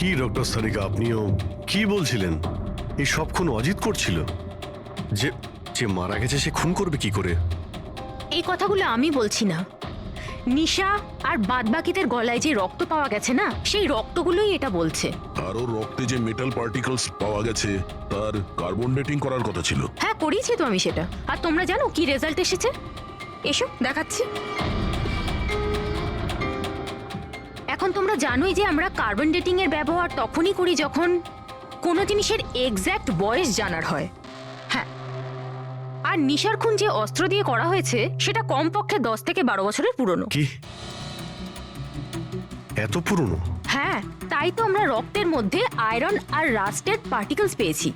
কি ডক্টর সারিকা, আপনিও কি বলছিলেন? এই সব খুন অজিত করছিল? যে যে মারা গেছে সে খুন করবে কি করে? এই কথাগুলো আমি বলছি না, নিশা আর বাদবাকিদের গলায় যে রক্ত পাওয়া গেছে না, সেই রক্তগুলোই এটা বলছে। আর ওর রক্তে যে মেটাল পার্টিকেলস পাওয়া গেছে তার কার্বন ডেটিং করার কথা ছিল। হ্যাঁ, করিয়েছি তো আমি সেটা। আর তোমরা জানো কি রেজাল্ট এসেছে? এসো দেখাচ্ছি। এখন তোমরা জানোই যে আমরা কার্বন ডেটিং এর ব্যবহার তখনই করি যখন কোনো জিনিসের এক্স্যাক্ট বয়স জানার হয়। হ্যাঁ, আর নিশার খুন যে অস্ত্র দিয়ে করা হয়েছে সেটা কমপক্ষে 10 থেকে 12 বছরের পুরনো। কি এত পুরনো? হ্যাঁ, তাই তো আমরা রক্তের মধ্যে আয়রন আর রাস্টেড পার্টিকেলস পেয়েছি।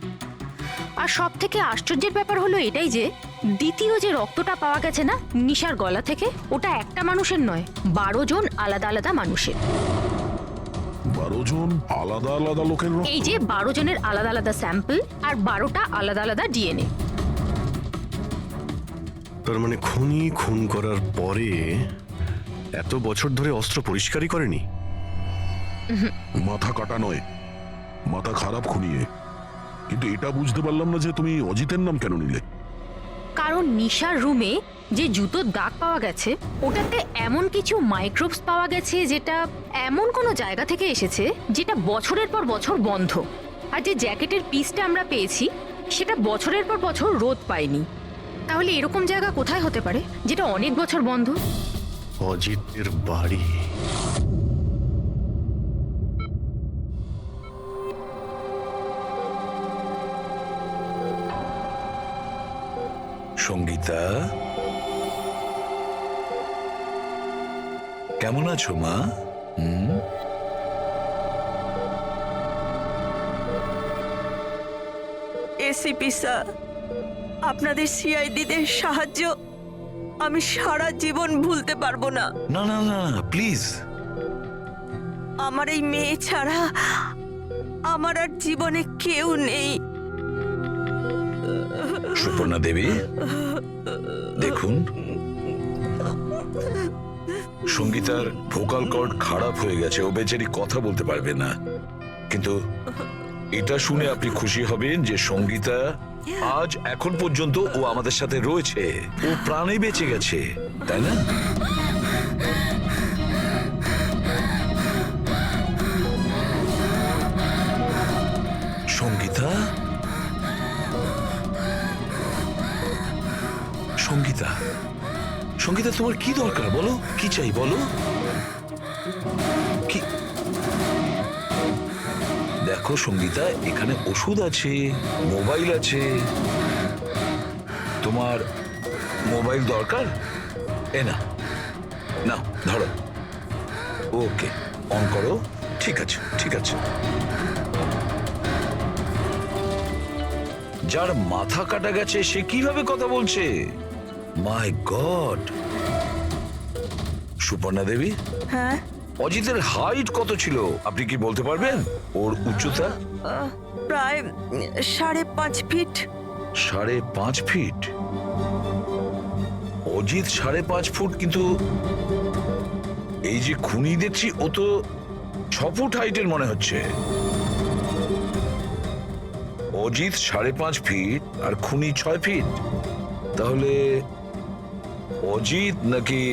আর সব থেকে আশ্চর্যের ব্যাপার হলো এটাই যে দ্বিতীয় যে রক্তটা পাওয়া গেছে না নিশার গলা থেকে, ওটা একটা মানুষের নয়, 12 জন আলাদা আলাদা মানুষের। 12 জন আলাদা আলাদা লোকের রক্ত? এই যে 12 জনের আলাদা আলাদা স্যাম্পল আর 12টা আলাদা আলাদা ডিএনএ। তার মানে খুনি খুন করার পরে এত বছর ধরে অস্ত্র পরিষ্কারই করেনি? মাথা কাটা নয়, মাথা খারাপ খুনিয়ে। কিন্তু এটা বুঝতে পারলাম না যে তুমি অজিতের নাম কেন নিলে। কারণ নিশার রুমে যে জুতোর দাগ পাওয়া গেছে ওটাতে এমন কিছু মাইক্রোবস পাওয়া গেছে যেটা এমন কোনো জায়গা থেকে এসেছে যেটা বছরের পর বছর বন্ধ। আর যে জ্যাকেটের পিসটা আমরা পেয়েছি সেটা বছরের পর বছর রোদ পায়নি। তাহলে এরকম জায়গা কোথায় হতে পারে যেটা অনেক বছর বন্ধ? অজিতের বাড়ি। সঙ্গীতা, কেমন আছো মা? এসিপি স্যার, আপনাদের সিআইডিদের সাহায্য আমি সারা জীবন ভুলতে পারবো না। না না না, প্লিজ। আমার এই মেয়ে ছাড়া আমার আর জীবনে কেউ নেই। সুপর্ণা দেবী, দেখুন, সঙ্গীতার ভোকাল কর্ড খারাপ হয়ে গেছে, ও বেচারি কথা বলতে পারবে না। কিন্তু এটা শুনে আপনি খুশি হবেন যে সঙ্গীতা আজ এখন পর্যন্ত ও আমাদের সাথে রয়েছে, ও প্রাণে বেঁচে গেছে, তাই না? সঙ্গীতা, সঙ্গীতা, সঙ্গীতা, তোমার কি দরকার বলো? কি চাই বলো? কি? দেখো সঙ্গীতা, এখানে ওষুধ আছে, মোবাইল আছে। তোমার মোবাইল দরকার? এ না, নাও ধরো। ওকে, অন করো। ঠিক আছে, ঠিক আছে। যার মাথা কাটা গেছে সে কিভাবে কথা বলছে? মাই গড! সুপর্ণা দেবী, হ্যাঁ, অজিতের হাইট কত ছিল আপনি কি বলতে পারবেন? ওর উচ্চতা? প্রায় 5.5 ফিট। 5.5 ফিট? অজিত 5.5 ফুট, কিন্তু এই যে খুনি দেখছি ও তো 6 ফুট হাইটের মনে হচ্ছে। অজিত 5.5 ফিট আর খুনি 6 ফিট। তাহলে অজিত নাকি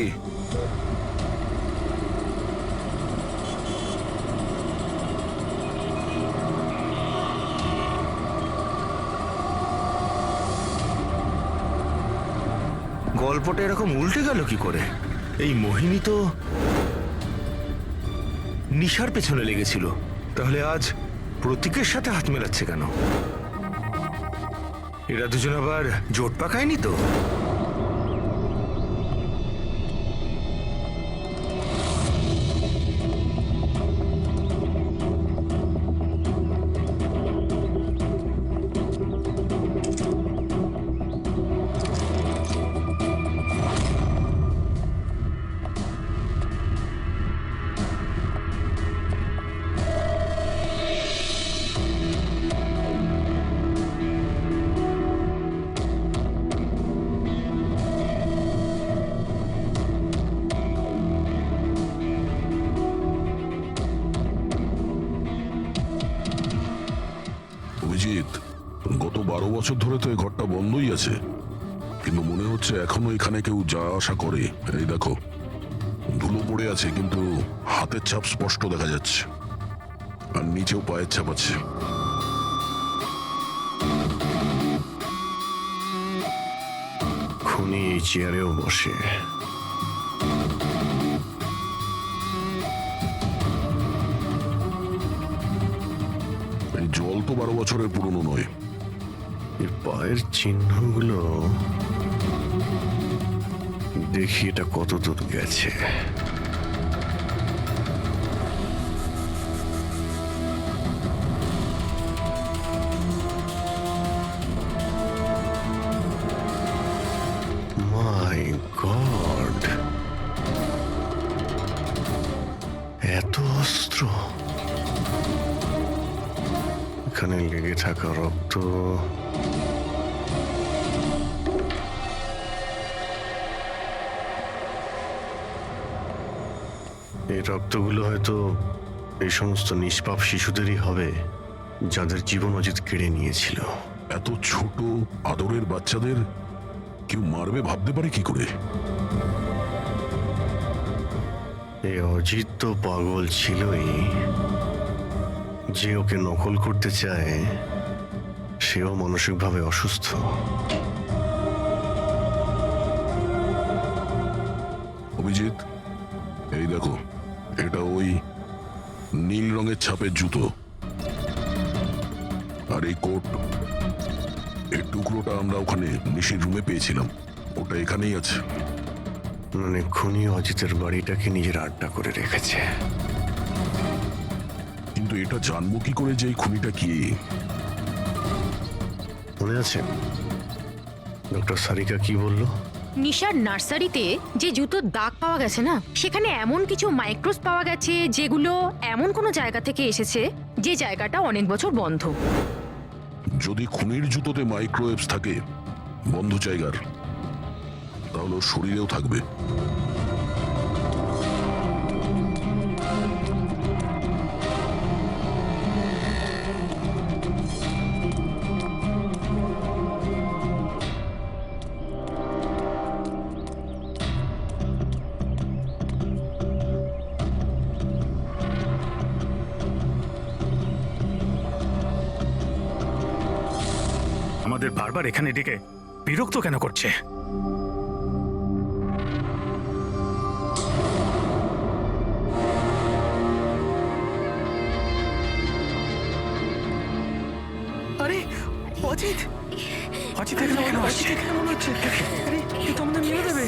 গল্পটা এরকম উল্টে গেল কি করে? এই মোহিনী তো নিশার পেছনে লেগেছিল, তাহলে আজ প্রতীকের সাথে হাত মেলাচ্ছে কেন? এরা দুজন আবার জোট পাকায়নি তো? অভিজিৎ, গত 12 বছর ধরে তো এই ঘরটা বন্ধই আছে, কিন্তু মনে হচ্ছে এখনো এখানে কেউ যা আসা করে। এই দেখো, ধুলো পড়ে আছে কিন্তু হাতের ছাপ স্পষ্ট দেখা যাচ্ছে, আর নিচেও পায়ের ছাপ আছে। খুনি এই চেয়ারেও বসে। এই জল তো 12 বছরের পুরনো নয়। এই পায়ের চিহ্নগুলো দেখি এটা কত দূর গেছে। মাই গড, এত অস্ত্র! এখানে লেগে থাকা রক্ত, এই রক্তগুলো হয়তো এই সমস্ত নিষ্পাপ শিশুদেরই হবে যাদের জীবন অজিত কেড়ে নিয়েছিল। এত ছোট আদরের বাচ্চাদের কেউ মারবে ভাবতে পারে কি করে? এই অজিত তো পাগল ছিলই, যে ওকে নকল করতে চায় সেও মানসিকভাবে অসুস্থ। অভিজিৎ, এই দেখো, এটা ওই নীল রঙের ছাপের জুতো, আর এই কোট, এই টুকরোটা আমরা ওখানে নিশির রুমে পেয়েছিলাম, ওটা এখানেই আছে। মানে খুনি অজিতের বাড়িটাকে নিজের আড্ডা করে রেখেছে। কিন্তু এটা জানবো কি করে যে এই খুনিটা কি? মনে আছে ডক্টর সারিকা কি বলল? নিশার নার্সারিতে যে জুতোর দাগ পাওয়া গেছে না, সেখানে এমন কিছু মাইক্রোস পাওয়া গেছে যেগুলো এমন কোনো জায়গা থেকে এসেছে যে জায়গাটা অনেক বছর বন্ধ। যদি খুনির জুতোতে মাইক্রোওয়েভস থাকে বন্ধ জায়গার, তাহলে ওর শরীরেও থাকবে। আমাদের বারবার এখানে ডেকে বিরক্ত কেন করছে? আরে অজিত, অজিত এখানে মনে হচ্ছে, এখানে মনে হচ্ছে। আরে কেউ তো আমাদের মেরে দেবে।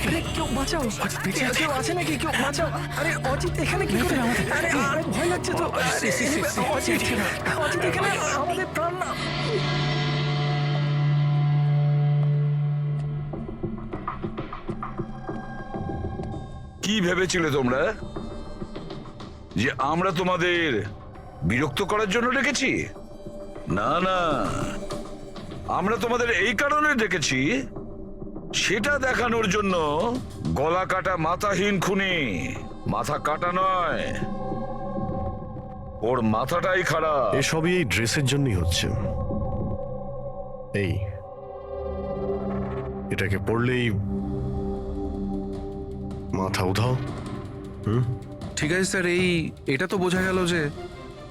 আরে কেউ বাঁচাও, অজিত বেঁচে আছে, কেউ আছে নাকি? কেউ বাঁচাও। আরে অজিত এখানে কি করে? আরে আরে ভয় লাগছে তো। অজিত, অজিত এখানে আমাদের প্রাণ না। কি ভেবেছিলে তোমরা যে আমরা তোমাদের বিরক্ত করার জন্য ডেকেছি? না না, আমরা তোমাদের এই কারণে ডেকেছি, সেটা দেখানোর জন্য গলা কাটা মাথাহীন খুনি, মাথা কাটা নয়, ওর মাথাটাই খারাপ। এসবই এই ড্রেসের জন্যই হচ্ছে। এই এটাকে পড়লেই মাথা উধাও। ঠিক আছে স্যার, এটা তো বোঝা গেল যে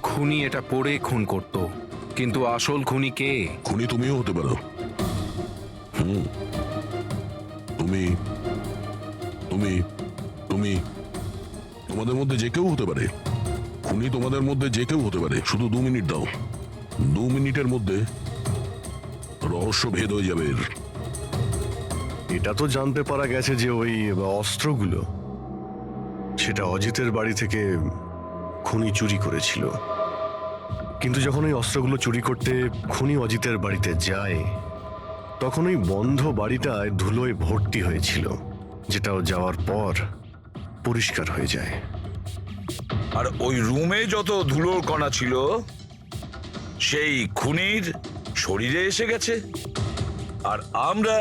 খুনি এটা পড়ে খুন করত, কিন্তু আসল খুনি কে? খুনি তুমিও হতে পারো। তুমি তুমি তুমি তোমাদের মধ্যে যে কেউ হতে পারে। খুনি তোমাদের মধ্যে যে কেউ হতে পারে। শুধু 2 মিনিট দাও, 2 মিনিটের মধ্যে রহস্য ভেদ হয়ে যাবে। এটা তো জানতে পারা গেছে যে ওই অস্ত্রগুলো সেটা অজিতের বাড়ি থেকে খুনি চুরি করেছিল। কিন্তু যখন ওই অস্ত্রগুলো চুরি করতে খুনি অজিতের বাড়িতে যায়, তখন ওই বন্ধ বাড়িটায় ধুলোয় ভর্তি হয়েছিল, যেটাও যাওয়ার পর পরিষ্কার হয়ে যায়। আর ওই রুমে যত ধুলোর কণা ছিল সেই খুনির শরীরে এসে গেছে। আর আমরা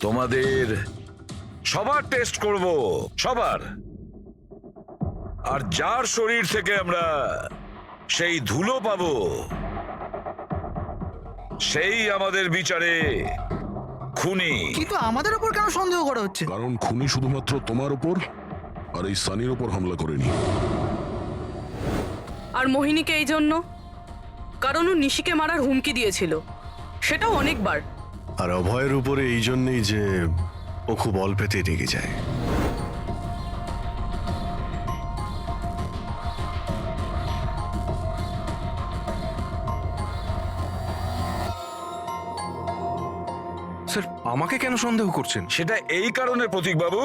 তোমাদের সবার টেস্ট করব, সবার। আর যার শরীর থেকে আমরা সেই ধুলো পাবো সেই আমাদের বিচারে খুনি। কিন্তু আমাদের উপর কেন সন্দেহ করা হচ্ছে? কারণ খুনি শুধুমাত্র তোমার উপর আর এই সানির উপর হামলা করেনি। আর মোহিনীকে এই জন্য, কারণ ও নিশিকে মারার হুমকি দিয়েছিল, সেটাও অনেকবার। আর অভয়ের উপরে এই জন্যই যে ও খুব অল্পেতেই রেগে যায়। স্যার আমাকে কেন সন্দেহ করছেন? সেটা এই কারণে প্রতীক বাবু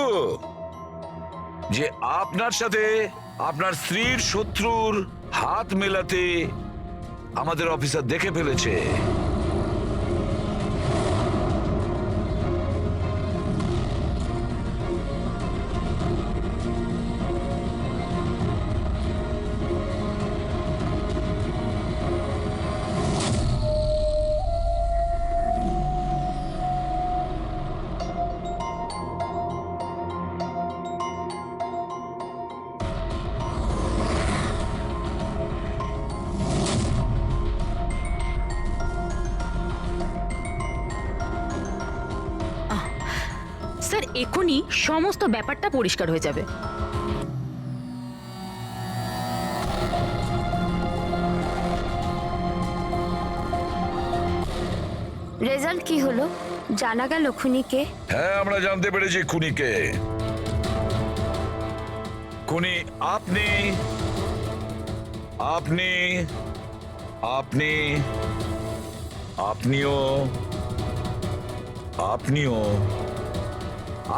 যে আপনার সাথে আপনার স্ত্রীর শত্রুর হাত মেলাতে আমাদের অফিসার দেখে ফেলেছে। স্যার এখনই সমস্ত ব্যাপারটা পরিষ্কার হয়ে যাবে। রেজাল্ট কি হলো? জানা গেল খুনিকে? হ্যাঁ, আমরা জানতে পেরেছি খুনিকে। খুনি আপনি আপনি আপনি আপনিও আপনিও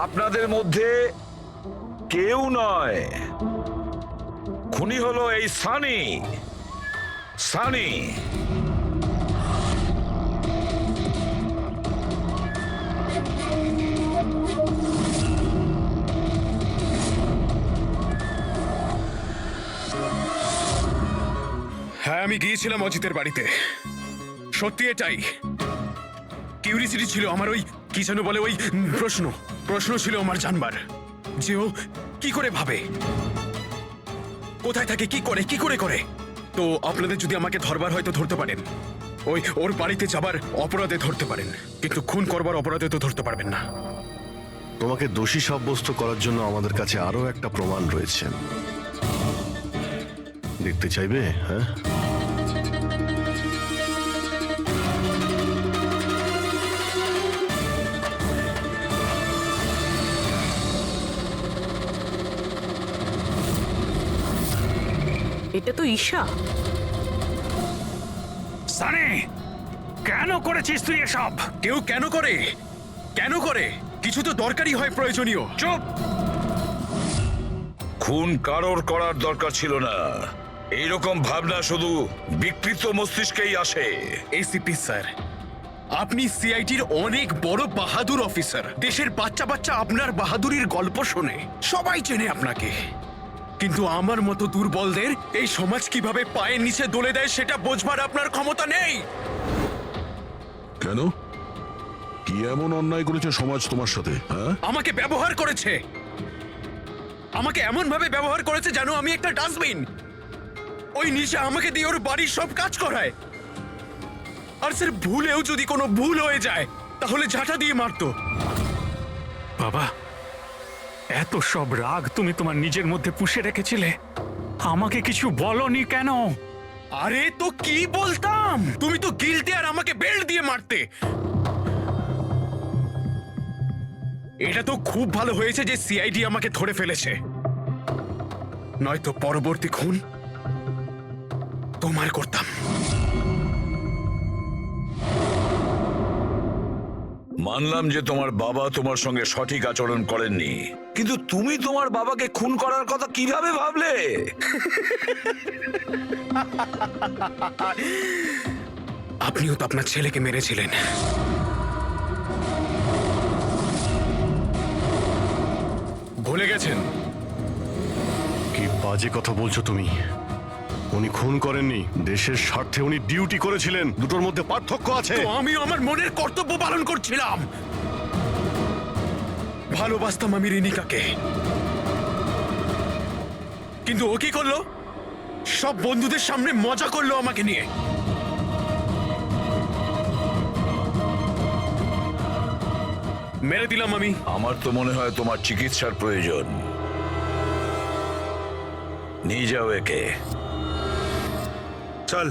আপনাদের মধ্যে কেউ নয়। খুনি হলো এই সানি। সানি হ্যাঁ আমি গিয়েছিলাম অজিতের বাড়িতে, সত্যি এটাই। কিউরিসিটি ছিল আমার, ওই কি যেন বলে, ওই প্রশ্ন ছিল আমার জানবার যে ও কি করে ভাবে, কোথায় থাকে, কি করে। তো আপনাদের যদি আমাকে ধরবার হয়তো ধরতে পারেন, ওর বাড়িতে যাবার অপরাধে ধরতে পারেন, কিন্তু খুন করবার অপরাধে তো ধরতে পারবেন না। তোমাকে দোষী সাব্যস্ত করার জন্য আমাদের কাছে আরো একটা প্রমাণ রয়েছে। দেখতে চাইবে? হ্যাঁ, এটা তো ঈশা। সানি, কেন করেছিস তুই এসব? কেউ কেন করে? কিছু তো দরকারি হয়, প্রয়োজনীয়। চুপ! খুন কারোর করার দরকার ছিল না। এইরকম ভাবনা শুধু বিকৃত মস্তিষ্কেই আসে। এসিপি স্যার, আপনি সিআইডির অনেক বড় বাহাদুর অফিসার। দেশের বাচ্চা আপনার বাহাদুরির গল্প শোনে, সবাই চেনে আপনাকে। কিন্তু আমার মতো দুর্বলদের এই সমাজ কিভাবে পায়ের নিচে দলে দেয় সেটা বোঝবার আপনার ক্ষমতা নেই। কেন? কি এমন অন্যায় করেছে সমাজ তোমার সাথে? হ্যাঁ, আমাকে ব্যবহার করেছে, আমাকে এমন ভাবে ব্যবহার করেছে যেন আমি একটা ডাস্টবিন। ওই নিশা আমাকে দিয়ে ওর বাড়ির সব কাজ করায়। আর স্যার ভুলেও যদি কোনো ভুল হয়ে যায় তাহলে ঝাঁটা দিয়ে মারতো। বাবা, এত সব রাগ তুমি তোমার নিজের মধ্যে পুষে রেখেছিলে, আমাকে কিছু বলনি কেন? আরে তো কি বলতাম, তুমি তো গিলতে আর আমাকে বেল্ট দিয়ে মারতে। এটা তো খুব ভালো হয়েছে যে সিআইডি আমাকে ধরে ফেলেছে, নয়তো পরবর্তী খুন তোমার করতাম। মানলাম যে তোমার বাবা তোমার সঙ্গে সঠিক আচরণ করেননি, কিন্তু তুমি তোমার বাবাকে খুন করার কথা কিভাবে ভাবলে? আপনিও তো আপনার ছেলেকে মেরেছিলেন। ভুলে গেছেন? কি বাজে কথা বলছো তুমি? উনি খুন করেননি, দেশের স্বার্থে উনি ডিউটি করেছিলেন। দুটোর মধ্যে পার্থক্য আছে। তো আমিও আমার মনের কর্তব্য পালন করছিলাম। ভালোবাসতাম আমি রিনিকাকে, কিন্তু ও কি করলো? সব বন্ধুদের সামনে মজা করলো আমাকে নিয়ে। মেরে দিলাম আমি। আমার তো মনে হয় তোমার চিকিৎসার প্রয়োজন। নিয়ে যাও একে। চল।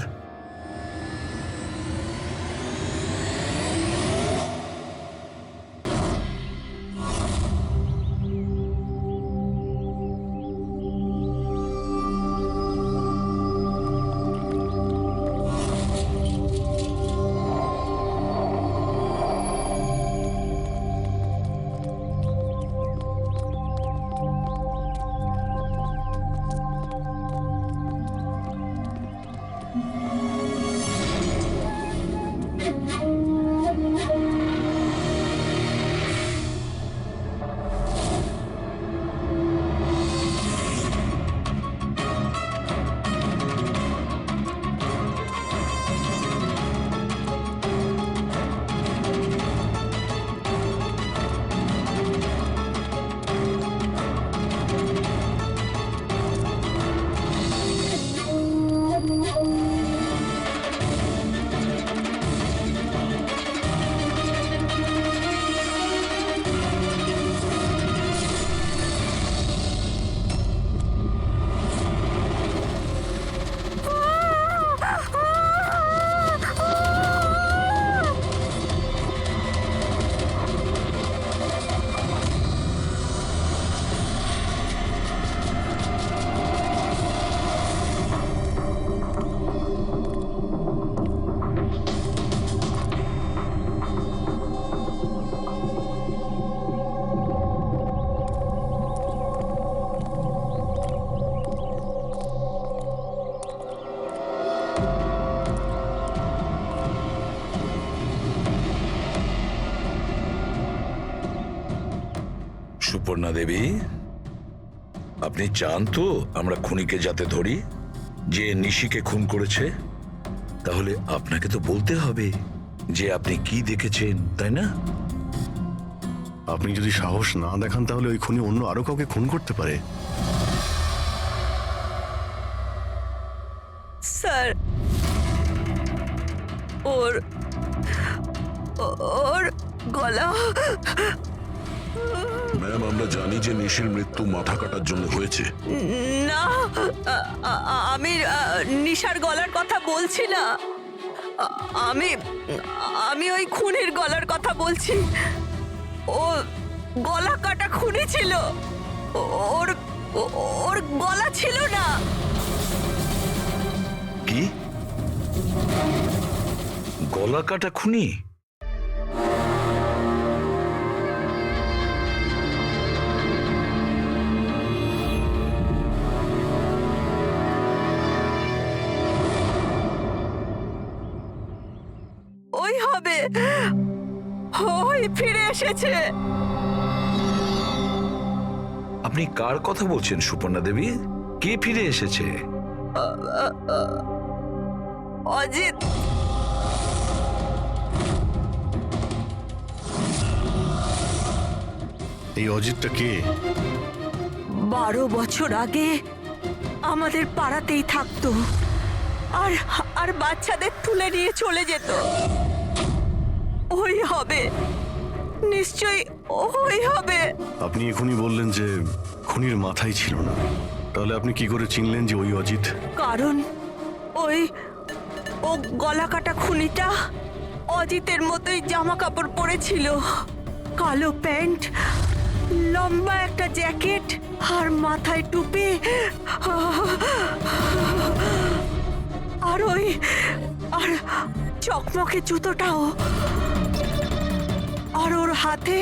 সুপর্ণা দেবী, আপনি চান তো আমরা খুনিকে যাতে ধরি, যে নিশিকে খুন করেছে? তাহলে আপনাকে তো বলতে হবে যে আপনি কি দেখেছেন, তাই না? আপনি যদি সাহস না দেখান তাহলে ওই খুনি অন্য আরো কাউকে খুন করতে পারে। স্যার, ওর ওর গলা। ম্যাম, আমরা জানি যে নিশির মৃত্যু মাথা কাটার জন্য হয়েছে। না, আমি নিশার গলার কথা বলছি না। আমি আমি ওই খুনির গলার কথা বলছি। ও গলা কাটা খুনি ছিল। ওর ওর গলা ছিল না। কি গলা কাটা খুনি? ওই হবে, ওই ফিরে এসেছে। আপনি কার কথা বলছেন সুপর্ণা দেবী? কে ফিরে এসেছে? অজিত। এই অজিতটা কে? 12 বছর আগে আমাদের পাড়াতেই থাকতো, আর আর বাচ্চাদের তুলে নিয়ে চলে যেত। ওই হবে, নিশ্চয়ই ওই হবে। আপনি এখনই বললেন যে খুনির মাথাই ছিল না, তাহলে আপনি কি করে চিনলেন যে ওই অজিত? কারণ ওই ও গলা কাটা খুনিটা অজিতের মতোই জামা কাপড় পরেছিল, কালো প্যান্ট, লম্বা একটা জ্যাকেট আর মাথায় টুপি, আর ওই আর চকমকে জুতোটাও, আর ওর হাতে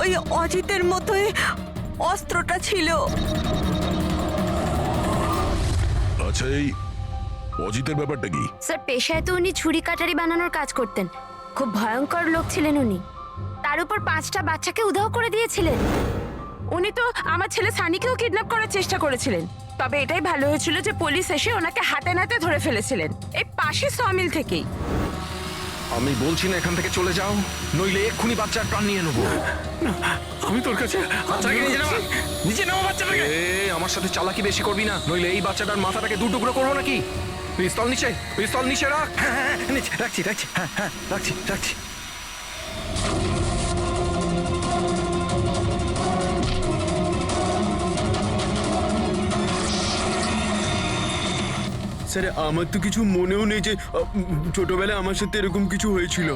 ওই অজিতের মতোই অস্ত্রটা ছিল। আচ্ছা, এই অজিতের ব্যাপারটা কি? স্যার, পেশায় তো উনি ছুরি কাটারি বানানোর কাজ করতেন। খুব ভয়ঙ্কর লোক ছিলেন উনি। তার উপর 5টা বাচ্চাকে উধাও করে দিয়েছিলেন। উনি তো আমার ছেলে সানিকেও কিডন্যাপ করার চেষ্টা করেছিলেন। তবে এটাই ভালো হয়েছিল যে পুলিশ এসে ওনাকে হাতে নাতে ধরে ফেলেছিলেন, এই পাশে সমিল থেকেই। আমি বলছি না এখান থেকে চলে যাও, নইলে এক্ষুনি বাচ্চার প্রাণ নিয়ে নেবো। আমি তোর কাছে বাচ্চাটাকে নিচে নাও বাচ্চাটাকে। আমার সাথে চালাকি বেশি করবি না, নইলে এই বাচ্চাটার মাথাটাকে দু টুকরো করবো নাকি। পিস্তল নিচে রাখ। রাখছি, রাখছি, হ্যাঁ, রাখছি। স্যার আমার তো কিছু মনেও নেই যে ছোটবেলায় আমার সাথে এরকম কিছু হয়েছিল।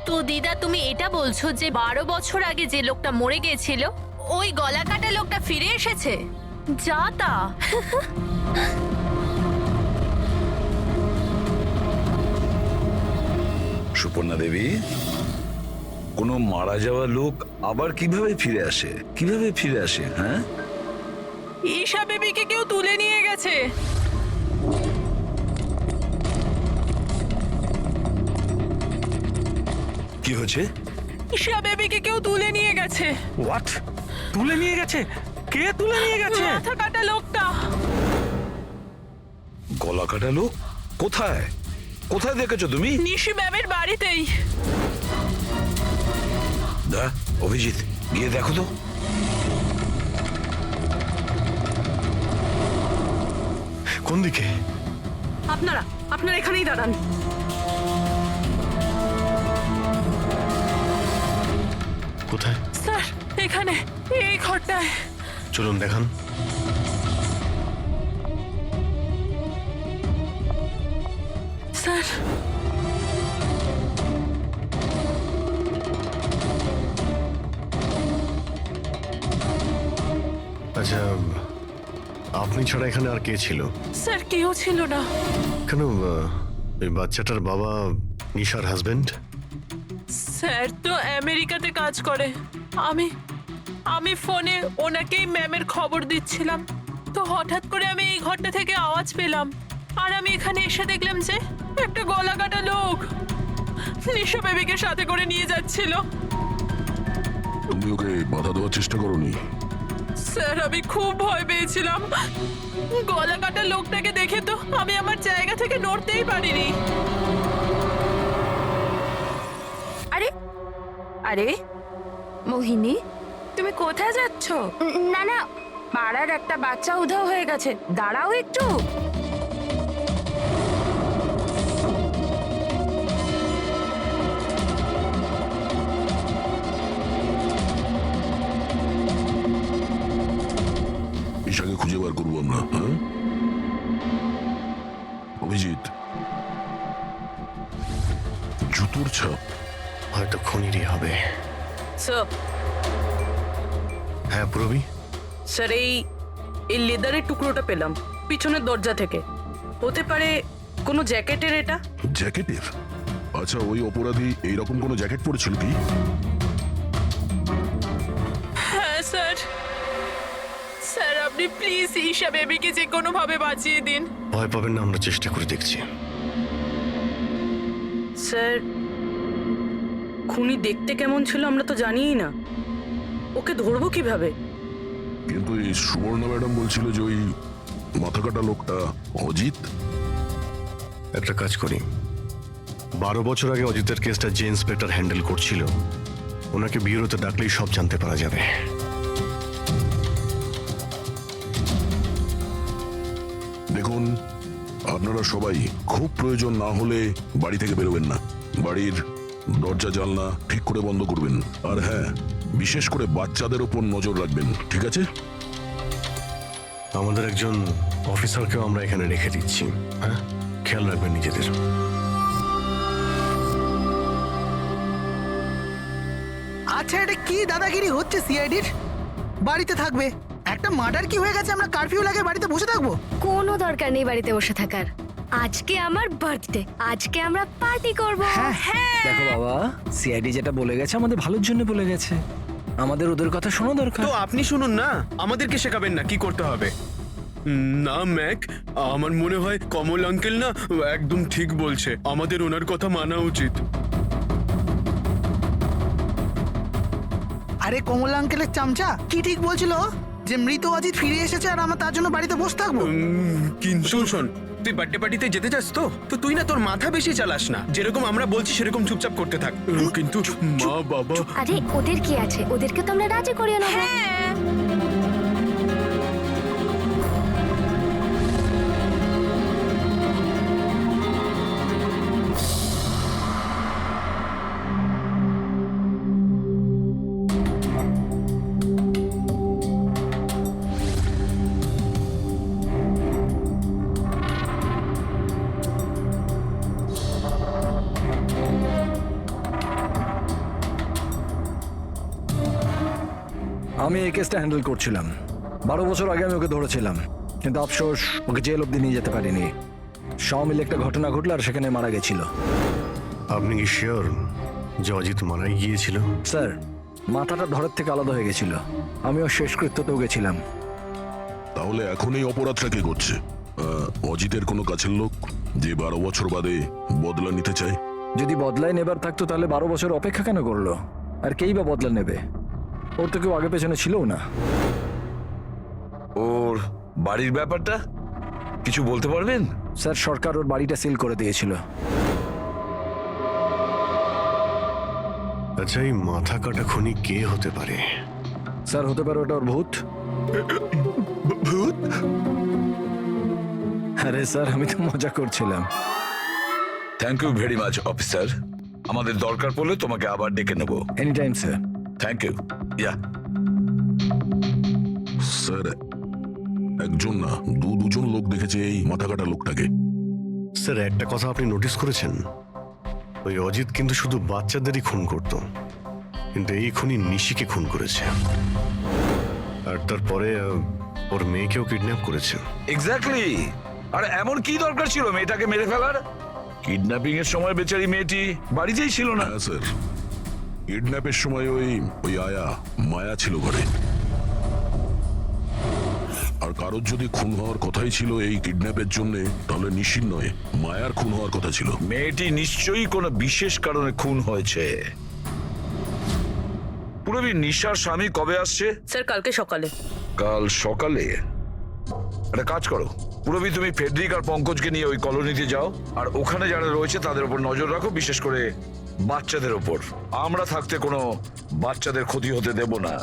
তো দিদা তুমি এটা বলছো যে 12 বছর আগে যে লোকটা মরে গিয়েছিল ওই গলা কাটা লোকটা ফিরে এসেছে? যা তা। সুপর্ণা দেবী, কোনো মারা যাওয়া লোক আবার কিভাবে ফিরে আসে? কিভাবে ফিরে আসে? হ্যাঁ, ঈশা বেবিকে কেউ তুলে নিয়ে গেছে। কি হয়েছে? ঈশা বেবিকে কেউ তুলে নিয়ে গেছে। হোয়াট? তুলে নিয়ে গেছে? কে তুলে নিয়ে গেছে? মাথা কাটা লোকটা। গলা কাটা লোক? কোথায়? কোথায় দেখেছো তুমি? নিশি ম্যামের বাড়িতেই। দা, অভিজিৎ, গিয়ে দেখো তো। কোন দিকে? আপনারা এখানেই দাঁড়ান। কোথায়? স্যার এখানে, এই ঘরটায়। চলুন দেখান। স্যার আচ্ছা, আপনি ছাড়া এখানে আর কে ছিল? স্যার কেউ ছিল না। কেন, এই বাচ্চাটার বাবা নিশার হাজবেন্ড? স্যার তো আমেরিকাতে কাজ করে। আমি ফোনে ওনাকেই ম্যামের খবর দিচ্ছিলাম, তো হঠাৎ করে আমি এই ঘরটা থেকে আওয়াজ পেলাম, আর আমি এখানে এসে দেখলাম যে একটা গলা কাটা লোক নিশা বেবিকে সাথে করে নিয়ে যাচ্ছিল। তুমি ওকে বাধা দেওয়ার চেষ্টা করোনি? স্যার আমি খুব ভয় পেয়েছিলাম। গলা কাটা লোকটাকে দেখে তো আমি আমার জায়গা থেকে নড়তেই পারিনি। আরে আরে মোহিনী, তুমি কোথায় যাচ্ছ? না না, পাড়ার একটা বাচ্চা উধাও হয়ে গেছে, দাঁড়াও একটু। ঈশাকে খুঁজে বার করবো আমরা, হ্যাঁ? অভিজিৎ, জুতোর ছাপ হয়তো খুনিরই হবে। স্যার, হ্যাঁ প্রবি, স্যার এই লেদারের টুকরোটা পেলাম পিছনের দরজা থেকে। হতে পারে কোনো জ্যাকেটের এটা? জ্যাকেটের? আচ্ছা, ওই অপরাধী এইরকম কোনো জ্যাকেট পরেছিল কি? হ্যাঁ স্যার। স্যার আপনি প্লিজ ঈশা বেবিকে যে কোনো ভাবে বাঁচিয়ে দিন। ভয় পাবেন না, আমরা চেষ্টা করে দেখছি। স্যার খুনি দেখতে কেমন ছিল আমরা তো জানিই না, ওকে ধরবো কিভাবে? কিন্তু এই সুবর্ণা ম্যাডাম বলছিল যে ওই মাথা কাটা লোকটা অজিত। একটা কাজ করি, 12 বছর আগে অজিতের কেসটা যে ইন্সপেক্টর হ্যান্ডেল করছিল ওনাকে বিউরোতে ডাকলেই সব জানতে পারা যাবে। দেখুন, আপনারা সবাই খুব প্রয়োজন না হলে বাড়ি থেকে বেরোবেন না। বাড়ির দরজা জানলা ঠিক করে বন্ধ করবেন। আর হ্যাঁ, বিশেষ করে বাচ্চাদের উপর নজর রাখবেন, ঠিক আছে? আমাদের একজন অফিসারকেও আমরা এখানে রেখে দিচ্ছি, হ্যাঁ? খেয়াল রাখবেন নিজেদের। আচ্ছা, এটা কি দাদাগিরি হচ্ছে সিআইডির? বাড়িতে থাকবে, একটা মার্ডার কি হয়ে গেছে আমরা কারফিউ লাগে বাড়িতে বসে থাকবো? কোনো দরকার নেই বাড়িতে বসে থাকার। আজকে আমার বার্থডে, আজকে আমরা পার্টি করব। হ্যাঁ দেখো বাবা, সিআইডি যেটা বলে গেছে আমাদের ভালোর জন্য বলে গেছে, আমাদের ওদের কথা শোনা দরকার। তো আপনি শুনুন না, আমাদেরকে শেখাবেন না কি করতে হবে। না ম্যাক, আমার মনে হয় কমল আঙ্কেল না একদম ঠিক বলছে, আমাদের ওনার কথা মানা উচিত। আরে কমল আঙ্কেলের চামচা কি ঠিক বলছিল যে মৃত অজিত ফিরে এসেছে আর আমরা তার জন্য বাড়িতে বসে থাকবো? কিন্তু শোন, তুই বার্থডে পার্টিতে যেতে চাস তো তুই না তোর মাথা বেশি চালাস না, যেরকম আমরা বলছি সেরকম চুপচাপ করতে থাক। কিন্তু মা বাবা, আরে ওদের কি আছে, ওদেরকে তো আমরা রাজি করিয়ে নেবো। আমি এই কেসটা হ্যান্ডেল করছিলাম। 12 বছর আগে আমি ওকে ধরেছিলাম, কিন্তু আফসোস ওকে জেল অব্দি নিয়ে যেতে পারিনি। সব মিলে একটা ঘটনা ঘটলো আর সেখানে মারা গেছিল। আপনি কি শিওর যে অজিত মারাই গিয়েছিল? স্যার, মাথাটা ধরের থেকে আলাদা হয়ে গেছিল। আমিও শেষকৃত্যতেও গেছিলাম। তাহলে এখন এই অপরাধটা কে করছে? অজিতের কোনো কাছের লোক যে 12 বছর বাদে বদলা নিতে চায়? যদি বদলায় নেবার থাকতো তাহলে 12 বছর অপেক্ষা কেন করলো? আর কেই বা বদলা নেবে? ওর তো কেউ আগে পেছনে ছিলও না। ওর বাড়ির ব্যাপারটা কিছু বলতে পারবেন? স্যার, সরকার ওর বাড়িটা সিল করে দিয়েছিল। আচ্ছা, এই মাথা কাটা খুনি কে হতে পারে? স্যার, হতে পারে ওটা ওর ভূত। ভূত? আরে স্যার, আমি তো মজা করছিলাম। Thank you very much officer. আমাদের দরকার পড়লে তোমাকে আবার ডেকে নেব। Any time sir. Thank you. Yeah, sir, একজন না দুজন লোক দেখেছে এই মাথা কাটা লোকটাকে। স্যার, একটা কথা আপনি নোটিস করেছেন? ওই অজিত কিন্তু শুধু বাচ্চাদেরই খুন করত, কিন্তু এই খুনি নিশিকে খুন করেছে। আর তারপরে ওর মেয়েকেও কিডন্যাপ করেছে। এক্স্যাক্টলি। আর এমন কি দরকার ছিল মেয়েটাকে মেরে ফেলার? কিডন্যাপিং এর সময় বেচারি মেয়েটি বাড়িতেই ছিল না। হ্যাঁ স্যার, কিডন্যাপের সময় ওই আয়া মায়া ছিল ঘরে। আর কারোর যদি খুন হওয়ার কথাই ছিল এই কিডন্যাপের জন্য, তাহলে নিশ্চিত নয় মায়ার খুন হওয়ার কথা ছিল। মেয়েটি নিশ্চয়ই কোনো বিশেষ কারণে খুন হয়েছে। পুরবী, নিশার স্বামী কবে আসছে? স্যার, কালকে সকালে। কাল সকালে? একটা কাজ করো পুরবী, তুমি ফেডরিক আর পঙ্কজকে নিয়ে ওই কলোনিতে যাও, আর ওখানে যারা রয়েছে তাদের উপর নজর রাখো, বিশেষ করে বাচ্চাদের উপর। আমরা থাকতে কোনো বাচ্চাদের ক্ষতি হতে দেব না।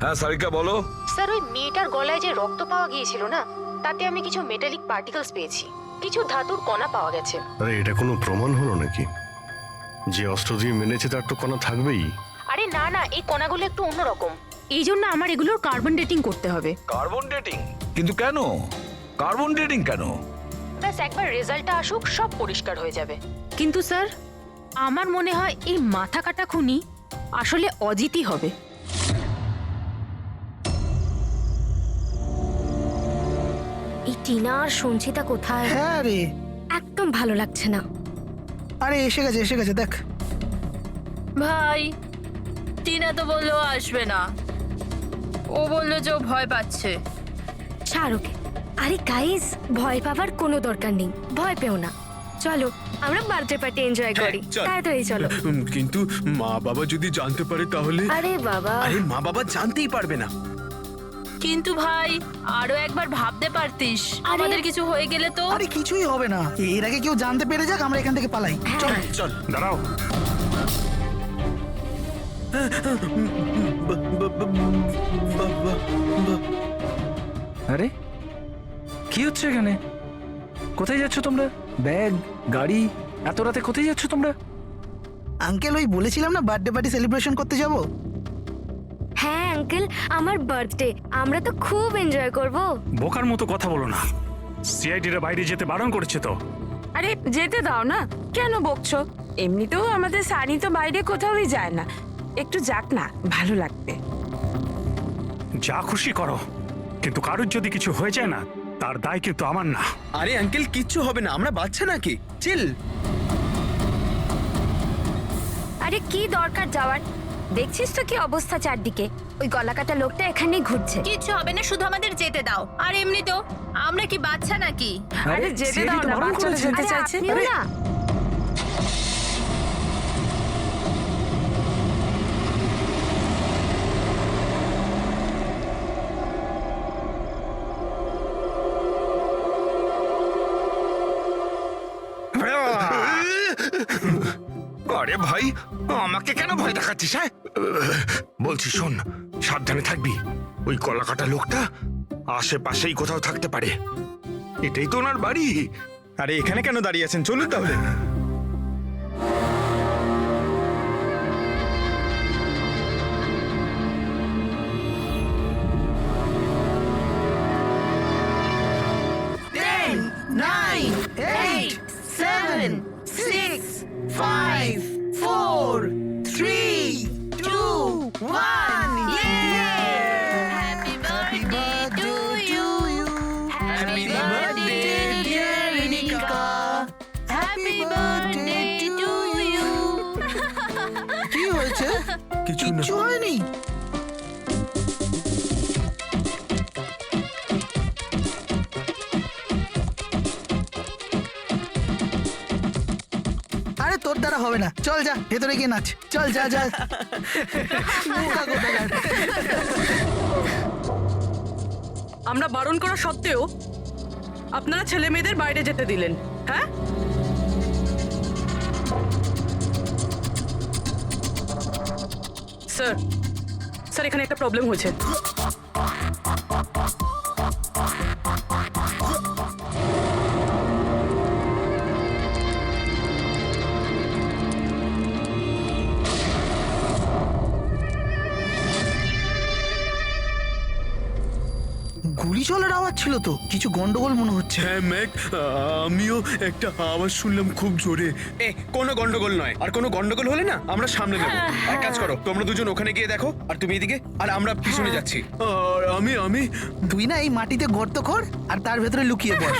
হ্যাঁ সারিকা, বলো। স্যার, ওই মেয়েটার গলায় যে রক্ত পাওয়া গিয়েছিল না, তাতে আমি কিছু মেটালিক পার্টিকেলস পেয়েছি, কিছু ধাতুর কণা পাওয়া গেছে। আরে, এটা কোনো প্রমাণ হলো নাকি? যে অস্ত্র দিয়ে মেনেছে তার তো কণা থাকবেই। আরে না না, এই কণাগুলো একটু অন্যরকম, এই জন্য আমার এগুলোর কার্বন ডেটিং করতে হবে। Carbon dating? কিন্তু কেন কার্বন ডেটিং কেন? ব্যাস একবার রেজাল্টটা আসুক, সব পরিষ্কার হয়ে যাবে। কিন্তু স্যার, আমার মনে হয় এই মাথা কাটা খুনি আসলে অজিতই হবে। এই টিনা আর সঞ্চিতা কোথায়? হ্যাঁ রে, একদম ভালো লাগছে না। আরে এসে গেছে দেখ। ভাই, টিনা তো বললো আসবে না। ও বললো যে ও ভয় পাচ্ছে। ছাড় ওকে। আরে গাইস, ভয় পাওয়ার কোনো দরকার নেই, ভয় পেও না। চলো আমরা বার্থডে পার্টি এনজয় করি। চল। তাড়াতাড়ি চলো। কিন্তু মা বাবা যদি জানতে পারে তাহলে? আরে বাবা, আরে মা বাবা জানতেই পারবে না। কিন্তু ভাই, আরো একবার ভাবতে পারতিস, আমাদের কিছু হয়ে গেলে তো। আরে কিছুই হবে না, এর আগে কেউ জানতে পেরে যাক, আমরা এখান থেকে পালাই। চল চল। দাঁড়াও, আরে কি হচ্ছে এখানে? কোথায় যাচ্ছ তোমরা? ব্যাগ, গাড়ি, এত রাতে কোথায় যাচ্ছ তোমরা? আঙ্কেল, ওই বলেছিলাম না বার্থডে পার্টি সেলিব্রেশন করতে যাব। হ্যাঁ আঙ্কেল, আমার বার্থডে, আমরা তো খুব এনজয় করব। বোকার মতো কথা বলো না। সিআইডিরা বাইরে যেতে বারণ করেছে তো। আরে যেতে দাও না, কেন বকছো? এমনিতেও আমাদের সানি তো বাইরে কোথাওই যায় না, একটু যাক না, ভালো লাগবে। যা খুশি করো, কিন্তু কারোর যদি কিছু হয়ে যায় না, তার দায় কিন্তু আমার না। আরে আঙ্কেল, কিচ্ছু হবে না, আমরা বাচ্চা নাকি? চিল। আরে কি দরকার যাওয়ার? দেখছিস তো কি অবস্থা চারদিকে। ওই গলাকাটা লোকটা এখানেই ঘুরছে। কিচ্ছু হবে না, শুধু আমাদের যেতে দাও। আর এমনি তো আমরা কি বাচ্চা নাকি? আরে যেতে দাও না, বাচ্চারা যেতে আরে চাইছে। আপনিও না। আরে ভাই, আমাকে কেন ভয় দেখাচ্ছিস? হ্যাঁ, বলছি শোন, সাবধানে থাকবি। ওই কলাকাটা লোকটা আশেপাশেই কোথাও থাকতে পারে। এটাই তো ওনার বাড়ি। আরে এখানে কেন দাঁড়িয়ে আছেন? চলুন তাহলে। Nine, 8, 7, 6, 5, 4, 3, 2, 1. Happy birthday to you. Happy birthday, dear Rinika. Happy birthday to you. কি হয়েছে? কিছু না কিচ্ছু হয়নি। আরে তোর দ্বারা হবে না, চল যা ভেতরে গিয়ে নাচ, চল যা যা। বোকা কোথাকার। আমরা বারণ করা সত্ত্বেও আপনারা ছেলে মেয়েদের বাইরে যেতে দিলেন, হ্যাঁ? স্যার স্যার এখানে একটা প্রবলেম হয়েছে। গুলি চলার আওয়াজ ছিল তো, কিছু গন্ডগোল মনে হচ্ছে। হ্যাঁ ম্যাক, আমিও একটা আওয়াজ শুনলাম খুব জোরে। কোনো গন্ডগোল নয়, আর কোনো গন্ডগোল হলে না আমরা সামনে নেব। এক কাজ করো, তোমরা দুজন ওখানে গিয়ে দেখো, আর তুমি এদিকে, আর আমরা পিছনে যাচ্ছি। আর আমি তুই না এই মাটিতে গর্ত কর আর তার ভেতরে লুকিয়ে পড়।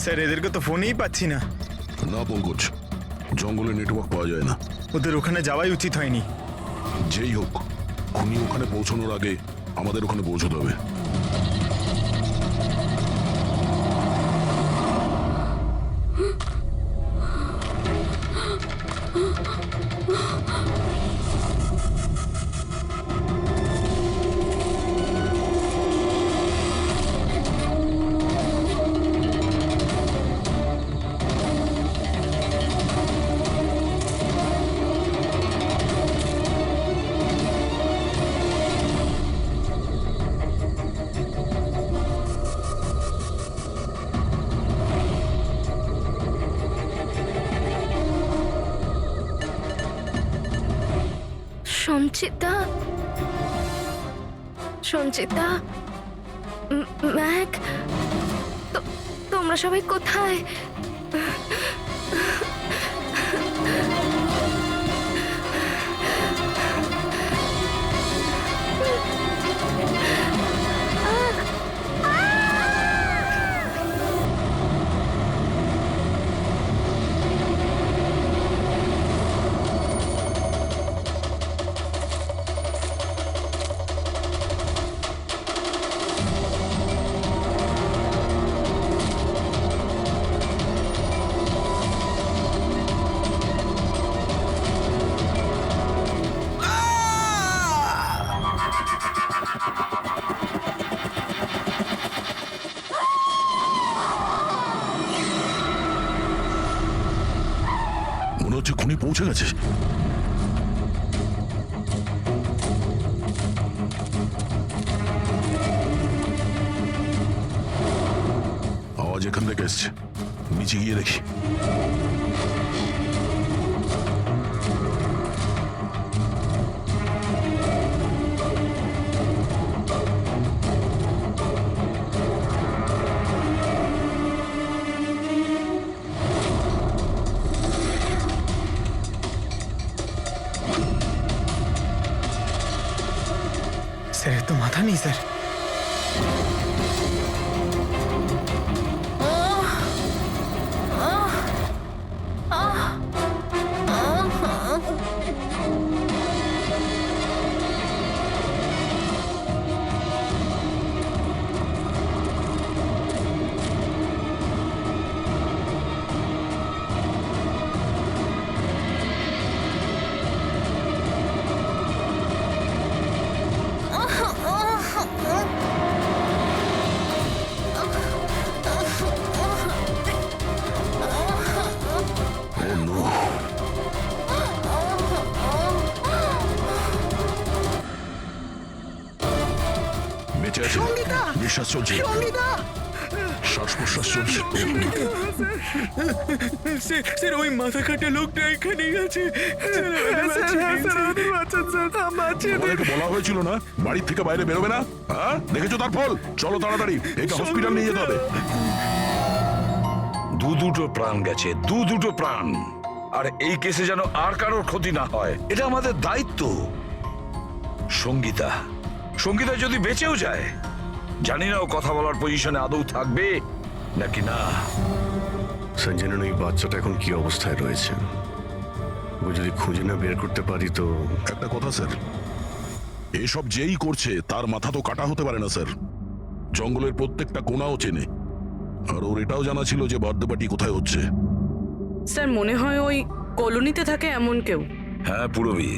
স্যার এদেরকে তো ফোনেই পাচ্ছি না। না পঙ্কজ, জঙ্গলে নেটওয়ার্ক পাওয়া যায় না। ওদের ওখানে যাওয়াই উচিত হয়নি। যেই হোক, খুনি ওখানে পৌঁছানোর আগে আমাদের ওখানে পৌঁছতে হবে। সঞ্চিতা, সঞ্চিতা, ম্যাক, তোমরা সবাই কোথায়? মনে হচ্ছে খুনি পৌঁছে গেছে। আওয়াজ এখান থেকে এসছে, নিচে গিয়ে দেখি। স্যার তো মাথা নেই স্যার। বেঁচে আছে, সঙ্গীতা! নিঃশ্বাস চলছে। সঙ্গীতা! শ্বাস প্রশ্বাস চলছে। স্যার ওই মাথা কাটা লোকটা এখানেই আছে। তোমাদেরকে বলা হয়েছিল না বাড়ি থেকে বাইরে বেরোবে না? হ্যাঁ, দেখেছো তার ফল। চলো তাড়াতাড়ি, একে হসপিটাল নিয়ে যেতে হবে। দুটো প্রাণ গেছে, দুটো প্রাণ। আর এই কেসে যেন আর কারোর ক্ষতি না হয়, এটা আমাদের দায়িত্ব। সঙ্গীতা সঙ্গীতা যদি বেঁচেও যায়, জানি না ও কথা বলার পজিশনে আদৌ থাকবে নাকি না। স্যার জানেন ওই বাচ্চাটা এখন কি অবস্থায় রয়েছে? ও যদি খুঁজে না বের করতে পারি তো। একটা কথা স্যার, এসব যেই করছে তার মাথা তো কাটা হতে পারে না স্যার। জঙ্গলের প্রত্যেকটা কোণাও চেনে, আর ওর এটাও জানা ছিল যে বার্থডে পার্টি কোথায় হচ্ছে। স্যার মনে হয় ওই কলোনিতে থাকে এমন কেউ। হ্যাঁ পুরবী,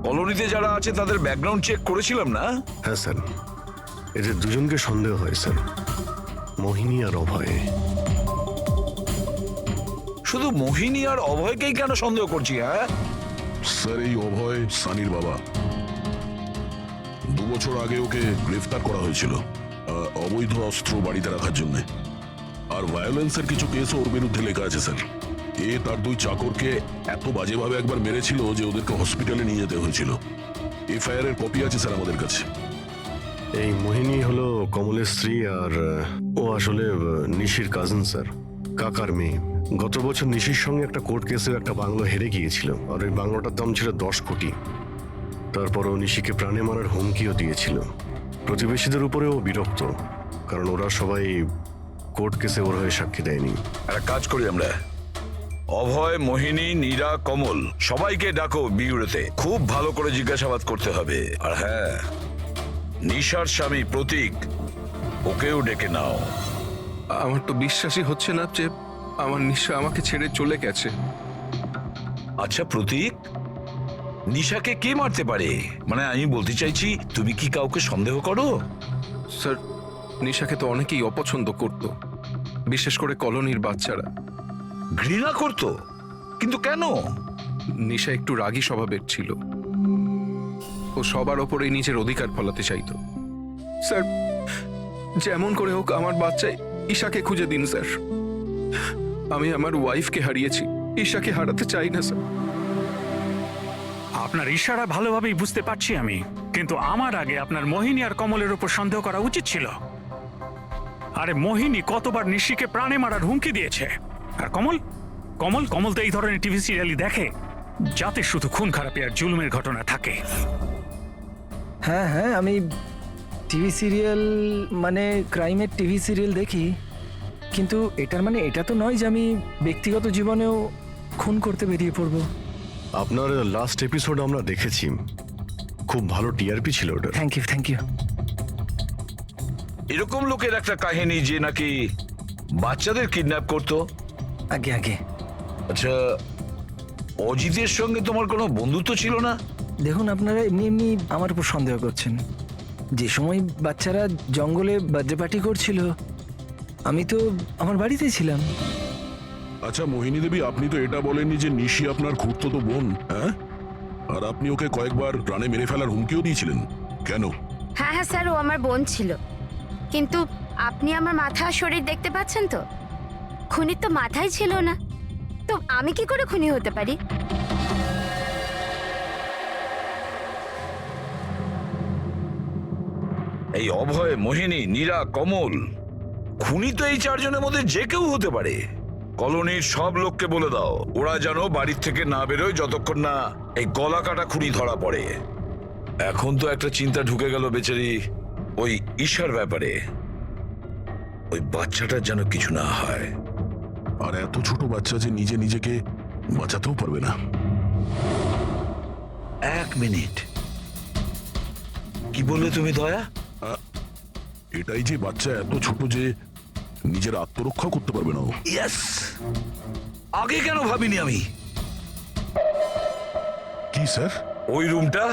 কলোনিতে যারা আছে তাদের ব্যাকগ্রাউন্ড চেক করেছিলাম না? হ্যাঁ স্যার, এদের দুজনকে সন্দেহ হয় স্যার, মোহিনী আর অভয়। শুধু মোহিনী আর অভয়কেই কেন সন্দেহ করছি? হ্যাঁ স্যার, এই অভয় সানির বাবা। 2 বছর আগে ওকে গ্রেফতার করা হয়েছিল অবৈধ অস্ত্র বাড়িতে রাখার জন্য। আর ভায়োলেন্সের কিছু কেস ওর বিরুদ্ধে লেখা আছে স্যার। এ তার 2 চাকরকে এত বাজেভাবে একবার মেরেছিল যে ওদেরকে হসপিটালে নিয়ে যেতে হয়েছিল। এফআইআর এর কপি আছে স্যার আমাদের কাছে। এই মোহিনী হলো কমলের স্ত্রী, আর ও আসলে নিশির কাজিন স্যার, কাকার মেয়ে। গত বছর নিশির সঙ্গে একটা কোর্ট কেসে একটা বাংলো হেরে গিয়েছিল, আর ওই বাংলোটার দাম ছিল 10 কোটি। তারপর ও নিশিকে প্রাণে মারার হুমকিও দিয়েছিল। প্রতিবেশীদের উপরেও বিরক্ত, কারণ ওরা সবাই কোর্ট কেসে ওর হয়ে সাক্ষী দেয়নি। একটা কাজ করি আমরা, অভয়, মোহিনী, নীরা, কমল সবাইকে ডাকো বিউরোতে। খুব ভালো করে জিজ্ঞাসাবাদ করতে হবে। আর হ্যাঁ, নিশার স্বামী প্রতীক, ওকেও ডেকে নাও। আমার তো বিশ্বাসই হচ্ছে না যে আমার নিশা আমাকে ছেড়ে চলে গেছে। আচ্ছা প্রতীক, নিশাকে কে মারতে পারে? মানে আমি বলতে চাইছি, তুমি কি কাউকে সন্দেহ করো? স্যার, নিশাকে তো অনেকেই অপছন্দ করত, বিশেষ করে কলোনির বাচ্চারা। ঘৃণা করতো? কিন্তু কেন? নিশা একটু রাগী স্বভাবের ছিল। ও সবার ওপরেই নিজের অধিকার ফলাতে চাইতো। স্যার, যেমন করে হোক আমার বাচ্চায় ঈশাকে খুঁজে দিন স্যার। আমি আমার ওয়াইফকে হারিয়েছি, ঈশাকে হারাতে চাই না স্যার। আপনার ইশারা ভালোভাবেই বুঝতে পারছি আমি, কিন্তু আমার আগে আপনার মোহিনী আর কমলের উপর সন্দেহ করা উচিত ছিল। আরে মোহিনী কতবার নিশিকে প্রাণে মারার হুমকি দিয়েছে, আর কমল কমল কমল তো এই ধরনের টিভি সিরিয়ালই দেখে, যাতে শুধু খুন খারাপি আর জুলুমের ঘটনা থাকে। হ্যাঁ হ্যাঁ, আমি টিভি সিরিয়াল মানে ক্রাইমের টিভি সিরিয়াল দেখি, কিন্তু এটার মানে এটা তো নয় যে আমি ব্যক্তিগত জীবনেও খুন করতে বেরিয়ে পড়ব। আপনার লাস্ট এপিসোড আমরা দেখেছি, খুব ভালো টিআরপি ছিল ওটা। Thank you, thank you. এরকম লোকের একটা কাহিনী যে নাকি বাচ্চাদের কিডন্যাপ করতো। আগে আগে। আচ্ছা, অজিতের সঙ্গে তোমার কোনো বন্ধুত্ব ছিল না? দেখুন, আপনারা এমনি এমনি আমার উপর সন্দেহ করছেন। যে সময় বাচ্চারা জঙ্গলে বার্থডে পার্টি করছিল, আমি তো আমার বাড়িতেই ছিলাম। আচ্ছা মোহিনী দেবী, আপনি তো এটা বলেননি যে নিশি আপনার খুড়তুতো বোন? হ্যাঁ, আর আপনি ওকে কয়েকবার প্রাণে মেরে ফেলার হুমকিও দিয়েছিলেন, কেন? হ্যাঁ হ্যাঁ স্যার, ও আমার বোন ছিল, কিন্তু আপনি আমার মাথা আর শরীর দেখতে পাচ্ছেন তো, খুনির তো মাথাই ছিল না, তো আমি কি করে খুনি হতে পারি? এই অভয়, মোহিনী, নীরা, কমল, খুনি তো এই 4 জনের মধ্যে যে কেউ হতে পারে। কলোনির সব লোককে বলে দাও, ওরা যেন বাড়ির থেকে না বেরোয় যতক্ষণ না এই গলা কাটা খুনি ধরা পড়ে। এখন তো একটা চিন্তা ঢুকে গেল বেচারি ওই ঈশার ব্যাপারে। ওই বাচ্চাটার যেন কিছু না হয়। আর এত ছোট বাচ্চা যে নিজে নিজেকে বাঁচাতেও পারবে না। 1 মিনিট, কি বললে তুমি দয়া? এটাই যে বাচ্চা এত ছোট যে নিজের আত্মরক্ষা করতে পারবে না। ইয়েস, আগে কেন ভাবিনি আমি? কি স্যার? ওই রুমটা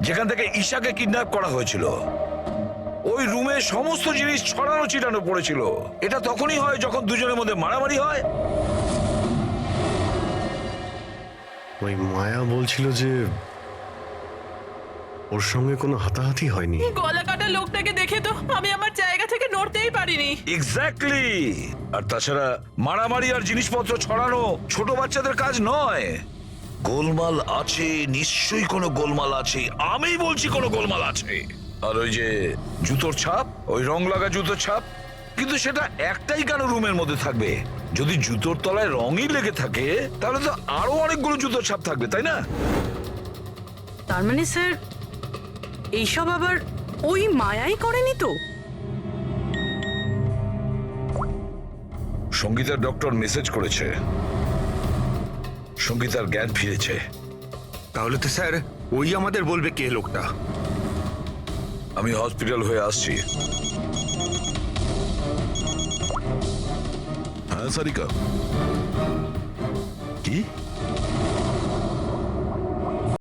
যেখান থেকে ঈশাকে কিডন্যাপ করা হয়েছিল, ওই রুমে সমস্ত জিনিস ছড়ানো ছিটানো পড়েছিল। এটা তখনই হয় যখন দুজনের মধ্যে মারামারি হয়। ওই মায়া বলছিল যে ওর সঙ্গে কোনো হাতাহাতি হয়নি। গলা কাটা লোকটাকে দেখে তো আমি আমার জায়গা থেকে নড়তেই পারিনি। এক্স্যাক্টলি। আর তাছাড়া মারামারি আর জিনিসপত্র ছড়ানো ছোট বাচ্চাদের কাজ নয়। গোলমাল আছে, নিশ্চয়ই কোনো গোলমাল আছে, আমি বলছি কোনো গোলমাল আছে। আর ওই যে জুতোর ছাপ, ওই রং লাগা জুতোর ছাপ, কিন্তু সেটা একটাই কেন রুমের মধ্যে থাকবে? যদি জুতোর তলায় রঙই লেগে থাকে তাহলে তো আরো অনেকগুলো জুতোর ছাপ থাকবে, তাই না? তার মানে স্যার এইসব আবার ওই মায়াই করেনি তো? সঙ্গীতার ডক্টর মেসেজ করেছে, সঙ্গীতার জ্ঞান ফিরেছে। তাহলে তো স্যার ওই আমাদের বলবে কে লোকটা। আমি হসপিটাল হয়ে আসছি। হ্যাঁ সারিকা, কি